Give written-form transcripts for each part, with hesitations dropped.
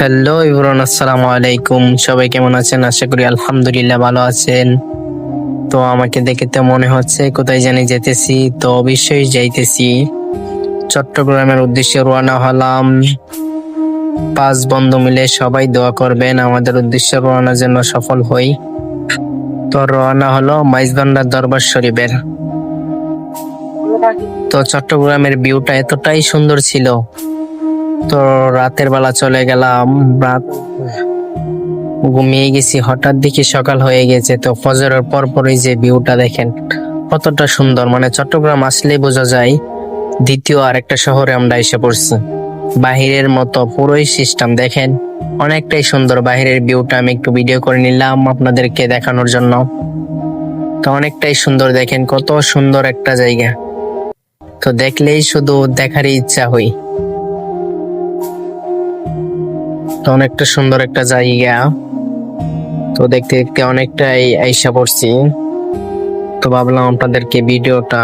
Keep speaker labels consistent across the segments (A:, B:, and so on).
A: Hello ইবরান, আসসালামু আলাইকুম। সবাই কেমন আছেন? আশা করি আলহামদুলিল্লাহ ভালো আছেন। তো আমাকে দেখে তো মনে হচ্ছে কোথায় জানি যেতেছি, তো অবশ্যই যাইতেছি চট্টগ্রামের উদ্দেশ্যে রওনা হলাম। 5 বন্ধু মিলে সবাই দোয়া করবেন আমাদের উদ্দেশ্যে রওনার জন্য সফল হই। তো রওনা হলো মাইজবান্ডার দরবার শরীফের। তো চট্টগ্রামের ভিউটা এতটাই সুন্দর ছিল, তো রাতের বেলা চলে গেলাম। রাত ঘুমিয়ে গেছি, হঠাৎ দেখি সকাল হয়ে গেছে। তো ফজরের পর পরই যে ভিউটা দেখেন কতটা সুন্দর, মানে চট্টগ্রাম আসলেই বোঝা যায় দ্বিতীয় আরেকটা শহরে আমরা এসে পড়ছি। বাহিরের মতো পুরোই সিস্টেম দেখেন, অনেকটাই সুন্দর। বাহিরের ভিউটা আমি একটু ভিডিও করে নিলাম আপনাদেরকে দেখানোর জন্য। তো অনেকটাই সুন্দর, দেখেন কত সুন্দর একটা জায়গা। তো দেখলেই শুধু দেখারই ইচ্ছা হই। তো অনেকটা সুন্দর একটা জায়গা। তো দেখতে দেখতে অনেকটাই আইসা পড়ছি। তো ভাবলাম আপনাদেরকে ভিডিওটা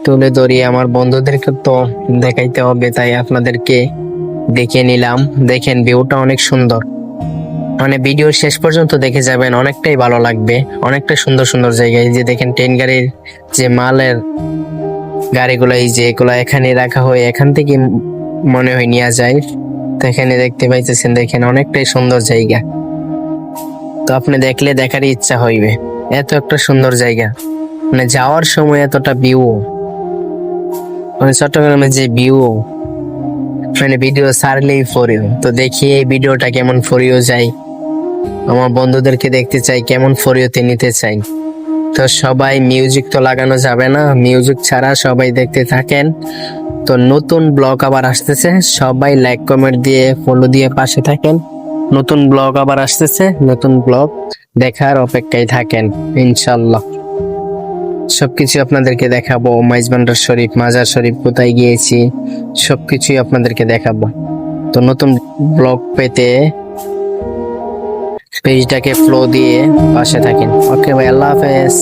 A: তুলে ধরি, আমার বন্ধুদেরকে তো দেখাইতে হবে, তাই আপনাদেরকে দেখিয়ে নিলাম। দেখেন ভিউটা অনেক সুন্দর, মানে ভিডিওর শেষ পর্যন্ত দেখে যাবেন, অনেকটাই ভালো লাগবে। অনেকটা সুন্দর সুন্দর জায়গায় যে দেখেন ট্রেন গাড়ির যে মালের গাড়িগুলো, এই যে এগুলো এখানে রাখা হয়, এখান থেকে মনে হয় নিয়ে যায়। তো এখানে দেখতে পাইতেছেন, দেখেন অনেকটাই সুন্দর জায়গা। তো আপনি দেখলে দেখারই ইচ্ছা হইবে, এত একটা সুন্দর জায়গা। মানে যাওয়ার সময় এতটা ভিউ, মানে চট্টগ্রামের যে ভিউ, মানে ভিডিও ছাড়লেই ফরিও। তো দেখি এই ভিডিওটা কেমন ফরিও যায়, আমার বন্ধুদেরকে দেখতে চাই কেমন ফরিওতে নিতে চাই। তো সবাই মিউজিক তো লাগানো যাবে না, মিউজিক ছাড়া সবাই দেখতে থাকেন। তো নতুন ব্লগ আবার আসতেছে, সবাই লাইক কমেন্ট দিয়ে ফলো দিয়ে পাশে থাকেন। নতুন ব্লগ আবার আসতেছে, নতুন ব্লগ দেখার অপেক্ষায় থাকেন ইনশাল্লাহ। সবকিছু আপনাদেরকে দেখাবো, মাইজবান্ডার শরীফ, মাজার শরীফ কোথায় গিয়েছি সবকিছুই আপনাদেরকে দেখাবো। তো নতুন ব্লগ পেতে পেজটাকে ফলো দিয়ে পাশে থাকেন। ওকে ভাই, আল্লাহ হাফেজ।